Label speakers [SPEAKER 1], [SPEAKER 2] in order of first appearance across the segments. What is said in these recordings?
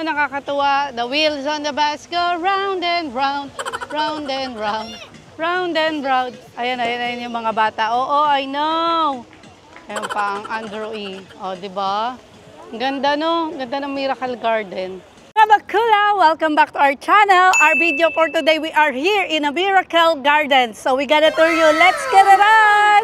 [SPEAKER 1] Nakakatuwa. The wheels on the bus go round and round, round and round, round and round. Ayan yung mga bata. Oo, I know. Ayan pa ang Andrew E. O, diba? Ang ganda, no? Ang ganda ng Miracle Garden. Mga bakula, welcome back to our channel. Our video for today, we are here in a Miracle Garden. So we gotta tour you. Let's get it on!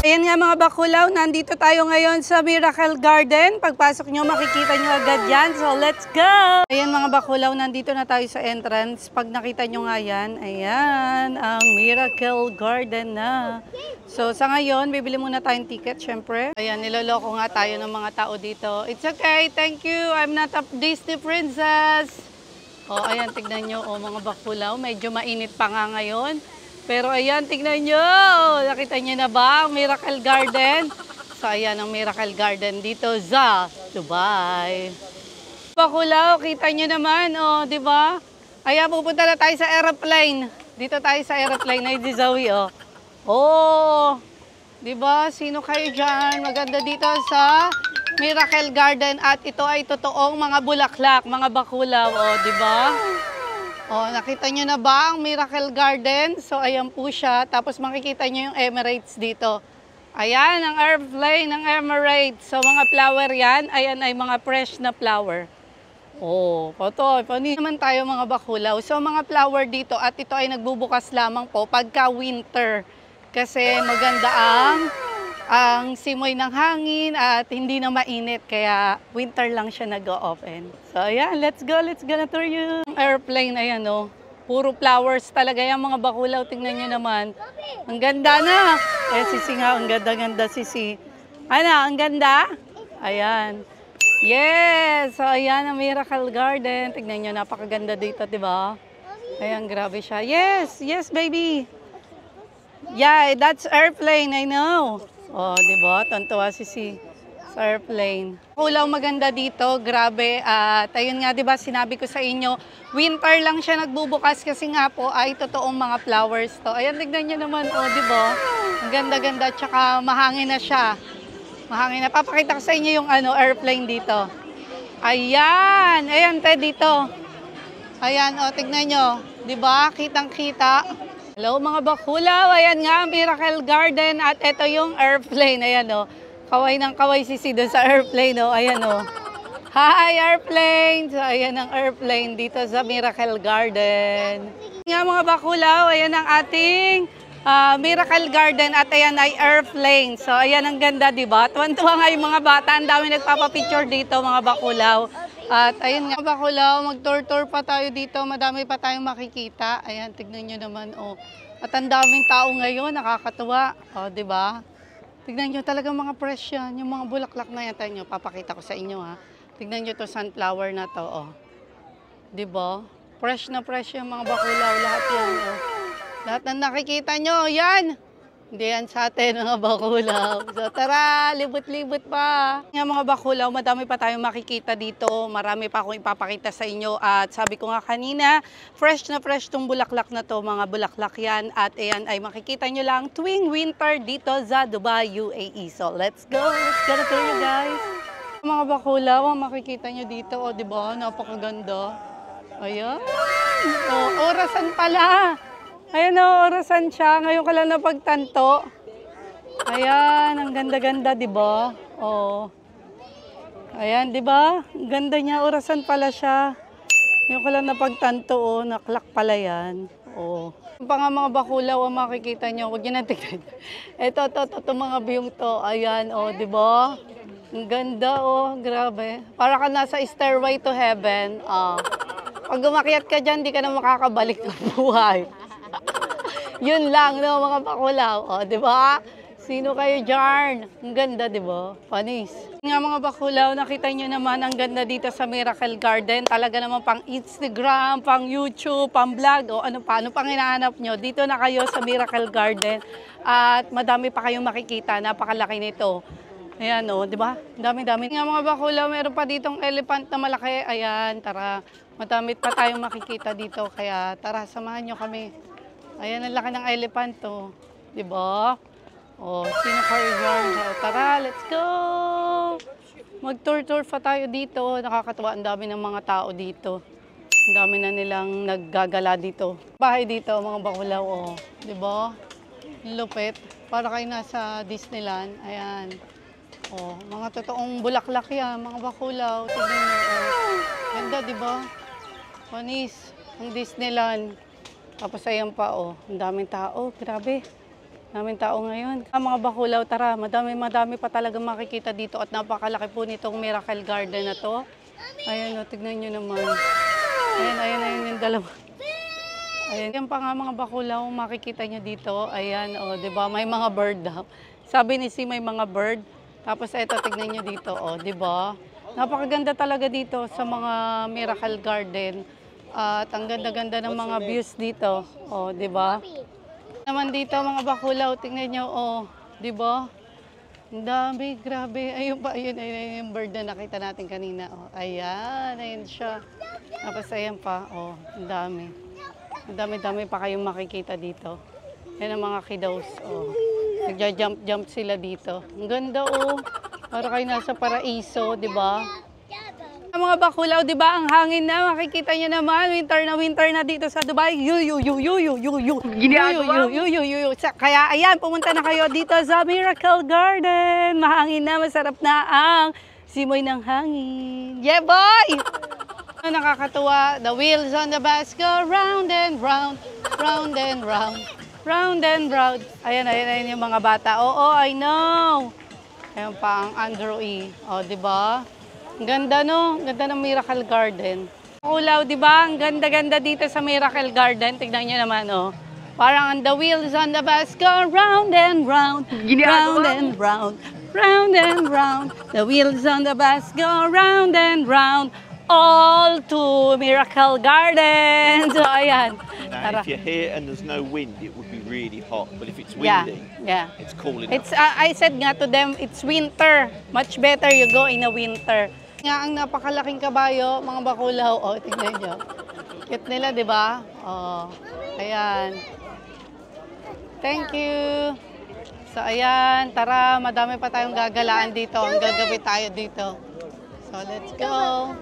[SPEAKER 1] Ayan nga mga bakulaw, nandito tayo ngayon sa Miracle Garden. Pagpasok nyo, makikita nyo agad yan. So, let's go! Ayan mga bakulaw, nandito na tayo sa entrance. Pag nakita nyo nga yan, ayan, ang Miracle Garden na. So, sa ngayon, bibili muna tayong ticket, syempre. Ayan, niloloko nga tayo ng mga tao dito. It's okay, thank you. I'm not a Disney princess. O, ayan, tignan nyo, mga bakulaw. Medyo mainit pa nga ngayon. Pero ayan, tignan nyo. Nakita nyo na ba ang Miracle Garden? So ayan ang Miracle Garden dito sa Dubai. Bakulaw, kita nyo naman, di ba? Ayan, pupunta na tayo sa aeroplane. Dito tayo sa aeroplane na si Zoe, di ba? Sino kayo dyan? Maganda dito sa Miracle Garden at ito ay totoong mga bulaklak, mga bakulaw, di ba? Nakita nyo na ba ang Miracle Garden? So, ayan po siya. Tapos makikita nyo yung Emirates dito. Ayan, ang airplane ng Emirates. So, mga flower yan. Ayan ay mga fresh na flower. Pani naman tayo mga bakulaw. So, mga flower dito at ito ay nagbubukas lamang po pagka winter. Kasi maganda ang simoy ng hangin at hindi na mainit. Kaya winter lang siya nag-o-open. So, ayan, let's go. Let's gonna tour you. Airplane, ayan puro flowers talaga yan mga bakulaw. Tingnan nyo naman. Ang ganda na. Sisi nga, ang ganda-ganda Sisi. Ano, ang ganda? Ayan. Yes! So, ayan ang Miracle Garden. Tingnan nyo, napakaganda dito, diba? Ayan, grabe siya. Yes! Yes, baby! Yeah, that's airplane, I know. Diba? Tantuwa Sisi sa airplane. Kulaw maganda dito, grabe. At ayun nga, diba, sinabi ko sa inyo, winter lang siya nagbubukas kasi nga po ay totoong mga flowers to. Ayan, tignan nyo naman, diba? Ang ganda-ganda, tsaka mahangin na siya. Mahangin na. Papakita ko sa inyo yung airplane dito. Ayan, ayan tayo dito. Ayan, tignan nyo. Diba? Kitang-kita. Hello mga bakulaw, ayan nga, Miracle Garden at ito yung airplane, ayan kaway ng kaway Sisi doon sa airplane, ayan Hi airplane! So ayan ang airplane dito sa Miracle Garden. Nga mga bakulaw, ayan ang ating Miracle Garden at ayan ay airplane. So ayan ang ganda, diba? Tuwan-tuwa nga yung mga bata, ang dami nagpapapicture dito mga bakulaw. At ayun nga, bakulaw, mag-tour-tour pa tayo dito. Madami pa tayong makikita. Ayan, tignan nyo naman, At ang daming tao ngayon, nakakatuwa. Di ba? Tignan nyo talagang mga fresh yan. Yung mga bulaklak na yan, tayo nyo, papakita ko sa inyo, ha. Tignan nyo to sunflower na to, Di ba? Fresh na fresh yung mga bakulaw. Lahat yan, Lahat na nakikita nyo, yan. Hindi yan sa atin, mga bakulaw. So tara, libot-libot pa. Nga mga bakulaw, madami pa tayong makikita dito. Marami pa akong ipapakita sa inyo. At sabi ko nga kanina, fresh na fresh tong bulaklak na to, mga bulaklak yan. At ayan ay makikita nyo lang tuwing winter dito sa Dubai, UAE. So let's go, let's go to you guys. Mga bakulaw, makikita nyo dito, diba? Napakaganda. Ayan. Orasan pala. Ayan orasan siya. Ngayon ka lang napagtanto. Ayan, ang ganda-ganda, di ba? Ayan, di ba? Ang ganda niya, orasan pala siya. Ngayon ka lang napagtanto, naklak pala yan. Yung pa nga mga bakulaw, makikita nyo. Huwag nyo na tignan. Ito, mga biyong to. Ayan, di ba? Ang ganda, grabe. Para ka nasa stairway to heaven. Pag umakyat ka dyan, di ka na makakabalik ng buhay. Yun lang, mga bakulaw. Di ba? Sino kayo dyan? Ang ganda, di ba? Panis. Nga mga bakulaw, nakita nyo naman ang ganda dito sa Miracle Garden. Talaga naman pang Instagram, pang YouTube, pang vlog, ano pang hinahanap nyo. Dito na kayo sa Miracle Garden. At madami pa kayong makikita. Napakalaki nito. Ayan, oh, di ba? Dami-dami. Nga mga bakulaw, meron pa ditong elephant na malaki. Ayan, tara. Madami pa tayong makikita dito. Kaya tara, samahan nyo kami. Ayan, ang laki ng elephant to. Di ba? Oh, sino kayo dyan? Tara, let's go! Mag-tour-tour pa tayo dito. Nakakatuwa, ang dami ng mga tao dito. Ang dami na nilang naggagala dito. Bahay dito, mga bakulaw, oh. Di ba? Lupit. Para kayo nasa Disneyland. Ayan. Oh, mga totoong bulaklak yan, mga bakulaw. Tignan nyo, oh. Ganda, di ba? Panis, ang Disneyland. Tapos ayan pa, oh. Ang daming tao. Grabe. Daming tao ngayon. Mga bakulaw, tara, madami pa talagang makikita dito at napakalaki po nitong Miracle Garden na to. Ayan o, tignan nyo naman. Ayan yung dalawa. Ayan, yan pa nga mga bakulaw, makikita nyo dito. Ayan o, di ba, may mga bird daw. Sabi ni Si, may mga bird. Tapos eto, tignan nyo dito o, di ba? Napakaganda talaga dito sa mga Miracle Garden. At ang ganda-ganda ng mga views dito. O, di ba? Naman dito mga bakulaw, tingnan nyo, oh, di ba? Ang dami, grabe. Ayun pa, ayun yung bird na nakita natin kanina. Oh, ayan siya. Tapos ayan pa, oh, ang dami. Ang dami-dami pa kayong makikita dito. Yan ang mga kiddos, oh. Nagja-jump sila dito. Ang ganda, oh. Para kayo nasa paraiso, di ba? Mga bakulaw, di ba? Ang hangin na, makikita nyo naman, winter na dito sa Dubai. Kaya ayan, pumunta na kayo dito sa Miracle Garden. Mahangin na, masarap na ang simoy ng hangin. Yeah, boy! Nakakatuwa. The wheels on the bus go round and round, round and round, round and round. Ayan yung mga bata. Oo, I know. Ayan pa ang Andrew E. O, di ba? Ganda, no? Ganda ng Miracle Garden. Bakulaw, di ba? Ang ganda-ganda dito sa Miracle Garden. Tignan nyo naman, oh. Parang on the wheels on the bus go round and round, round and round, round and round. The wheels on the bus go round and round, all to Miracle Garden. So, ayan.
[SPEAKER 2] Now, if you're here and there's no wind, it would be really hot. But if it's windy, it's cool enough.
[SPEAKER 1] I said nga to them, it's winter. Much better you go in a winter. Nga ang napakalaking kabayo, mga bakulaw. Oh, tingnan nyo. Cute nila, di ba? Oh, ayan. Thank you. So, ayan. Tara, madami pa tayong gagalaan dito. Ang gagabi tayo dito. So, let's go.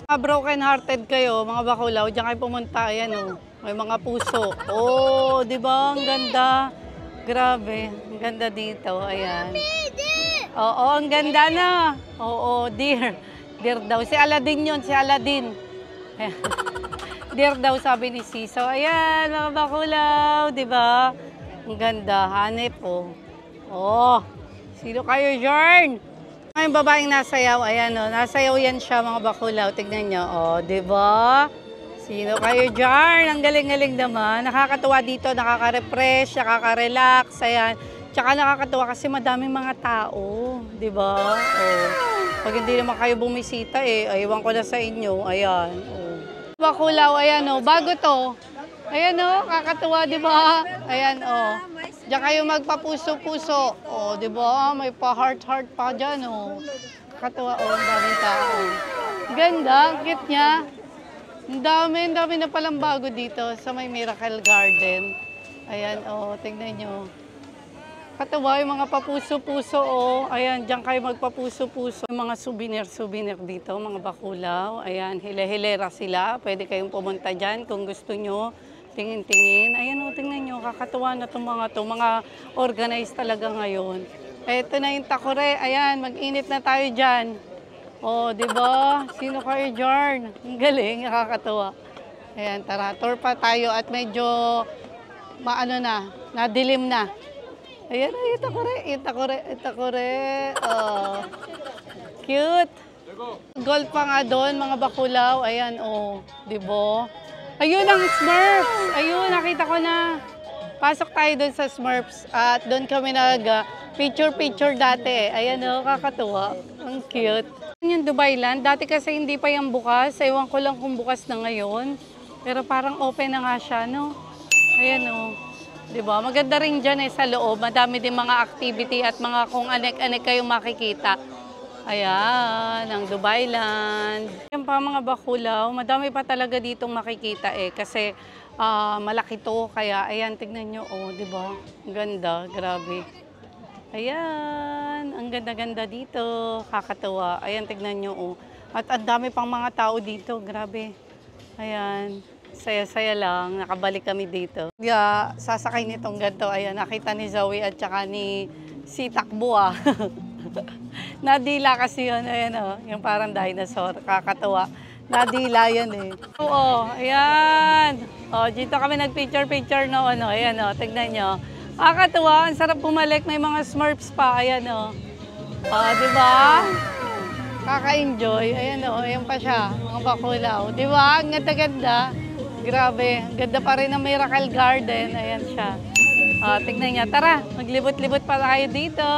[SPEAKER 1] Broken-hearted kayo, mga bakulaw. Diyan kayo pumunta. Ayan, oh. May mga puso. Oh, di ba? Ang ganda. Grabe. Ang ganda dito. Ayan. Oo, ang ganda na. Oo, dear. Dear daw. Si Aladdin yun, si Aladdin. Dear daw, sabi ni Si. So, ayan, mga bakulaw. Di ba? Ang ganda. Hanip, oh. Oh, sino kayo, Jorn? Yung babaeng nasayaw, ayan, oh. Nasayaw yan siya, mga bakulaw. Tignan nyo, oh. Di ba? Sino kayo, Jorn? Ang galing-galing naman. Nakakatuwa dito, nakaka-refresh, nakaka-relax, ayan. Tsaka nakakatuwa kasi madaming mga tao, di ba? Oh. Pag hindi naman kayo bumisita, aywan ko na sa inyo. Ayan, oh. Bakulaw, ayan, oh. Bago to. Ayan, oh. Kakatuwa, di ba? Ayan, oh. Diyan kayo magpapuso-puso. Oh, di ba? May pa-heart-heart pa dyan, oh. Kakatuwa, oh. Ang daming tao. Ganda, cute niya. Ang dami na palang bago dito sa may Miracle Garden. Ayan, oh. Tingnan nyo. Katawa yung mga papuso-puso, oh. Ayan, diyan kayo magpapuso-puso. Mga souvenir dito, mga bakulaw. Ayan, hile-hilera sila. Pwede kayong pumunta dyan kung gusto nyo. Tingin-tingin. Ayan, oh, tingnan nyo. Kakatuwa na itong mga to. Mga organized talaga ngayon. Ito na yung takore. Ayan, mag-init na tayo dyan. Oh, di ba? Sino kayo, Jorn? Ang galing, nakakatuwa. Ayan, tara. Tour pa tayo at medyo maano na, nadilim na. Ayan, yung takore. Oh, cute. Gold pa nga doon, mga bakulaw. Ayan, oh, di ba? Ayun ang Smurfs. Ayun, nakita ko na. Pasok tayo doon sa Smurfs at doon kami nag-picture dati. Ayan, oh, kakatuwa. Ang cute. Yung Dubai Land, dati kasi hindi pa yung bukas. Ewan ko lang kung bukas na ngayon. Pero parang open na nga siya, no? Ayan, oh. Di ba? Maganda rin dyan sa loob. Madami din mga activity at mga kung anek-anek kayong makikita. Ayan, ang Dubai Land. Yan pa mga bakulaw, madami pa talaga ditong makikita kasi malaki to. Kaya ayan, tignan nyo, di ba? Ang ganda, grabe. Ayan, ang ganda-ganda dito. Kakatuwa. Ayan, tignan nyo, At ang dami pang mga tao dito, grabe. Ayan, saya-saya lang. Nakabalik kami dito. Sasakay nitong ganito. Ayan, nakita ni Zoe at saka ni si Takbo Nadila kasi yun, ayan yung parang dinosaur, kakatuwa. Nadila yun Oo, ayan. Dito kami nag-picture no, ayan tignan nyo. Kakatuwa, ang sarap bumalik, may mga Smurfs pa, ayan di ba? Kaka-enjoy, ayan ayan pa siya, mga bakulaw. Di ba? Ang ganda-ganda. Grabe, ang ganda pa rin ng Miracle Garden, ayan siya. Tignan niya, tara, maglibot-libot pa tayo dito.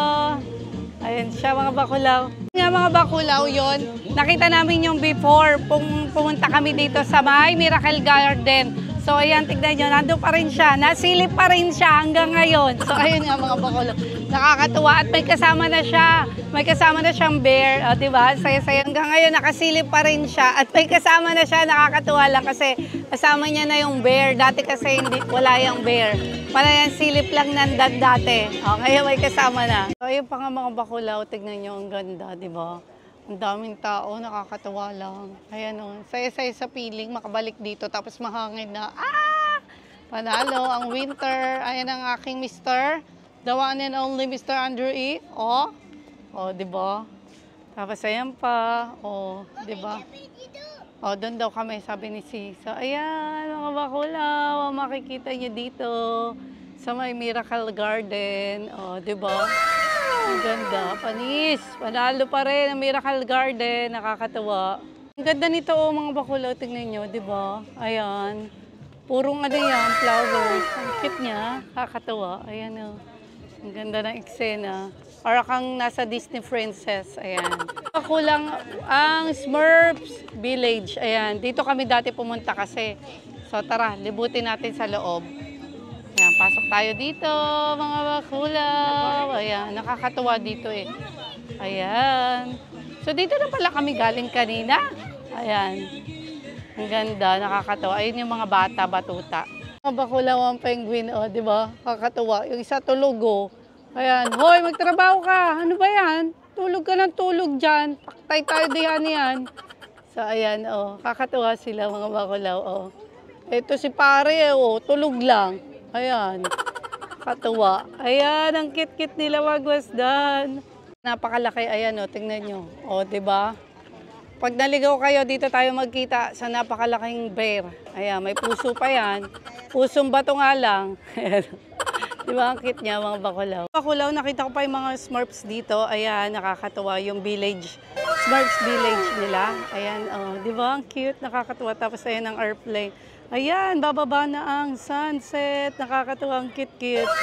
[SPEAKER 1] Ayan siya mga bakulaw. Nga mga bakulaw yon. Nakita namin yung before pumunta kami dito sa may Miracle Garden. So ayan, tignan nyo, nandun pa rin siya. Nasilip pa rin siya hanggang ngayon. So ayun nga mga bakulaw. Nakakatuwa at may kasama na siya. May kasama na siyang bear. Diba? Saya-saya hanggang ngayon, nakasilip pa rin siya. At may kasama na siya, nakakatuwa lang kasi kasama niya na yung bear. Dati kasi wala yung bear. Wala yung silip lang nandan dati. Ngayon may kasama na. So ayun pa nga mga bakulaw, tignan nyo, ang ganda, diba? Ang daming tao, nakakatawa lang. Ayan saya-saya sa feeling, makabalik dito, tapos mahangin na. Panalo, ang winter. Ayan ang aking mister. The one and only Mr. Andrew E. Diba? Tapos ayan pa. Diba? Doon daw kami, sabi ni Si. So ayan, mga bakulaw, makikita niyo dito sa may Miracle Garden. Diba? Ang ganda, panis. Panalo pa rin ang Miracle Garden, nakakatuwa. Ang ganda nito mga bakulaw, tingnan nyo, di ba? Ayan. Purong yan, flowers. Ang cute niya, kakatuwa. Ayan Ang ganda ng eksena. Para kang nasa Disney Princess. Ayan. Kulang ang Smurfs Village. Ayan. Dito kami dati pumunta kasi. So tara, libutin natin sa loob. Ayan, pasok tayo dito, mga bakulaw. Ayan, nakakatuwa dito Ayan. So dito na pala kami galing kanina. Ayan. Ang ganda, nakakatuwa. Ayun yung mga bata, batuta. Mga bakulaw ang penguin, di ba? Kakatuwa. Yung isa tulog, Ayan. Hoy, magtrabaho ka. Ano ba yan? Tulog ka ng tulog dyan. Paktay tayo diyan yan. So ayan, kakatuwa sila mga bakulaw, Ito si pare, tulog lang. Ayan, katuwa. Ayan, ang kit-kit nila, wagwasdan. Napakalaki, ayan tingnan nyo. Diba? Pag naligaw kayo, dito tayo magkita sa napakalaking bear. Ayan, may puso pa yan. Pusong bato nga lang. Diba, ang cute niya, mga bakulaw. Bakulaw, nakita ko pa yung mga Smurfs dito. Ayan, nakakatuwa yung village. Smurfs village nila. Ayan, diba, ang cute, nakakatuwa. Tapos ayan ang airplane. Ayan, bababa na ang sunset. Nakakatuwang cute-cute.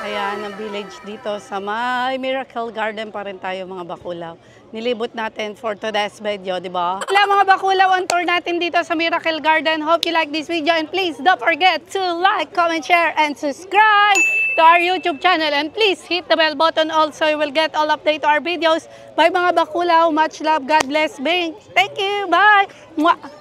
[SPEAKER 1] Ayan, ang village dito sa may Miracle Garden pa rin tayo mga bakulaw. Nilibot natin for today's video, di ba? Wala mga bakulaw, ang tour natin dito sa Miracle Garden. Hope you like this video and please don't forget to like, comment, share, and subscribe to our YouTube channel. And please hit the bell button also. You will get all update to our videos. Bye mga bakulaw. Much love. God bless. Bing. Thank you. Bye. Mwah.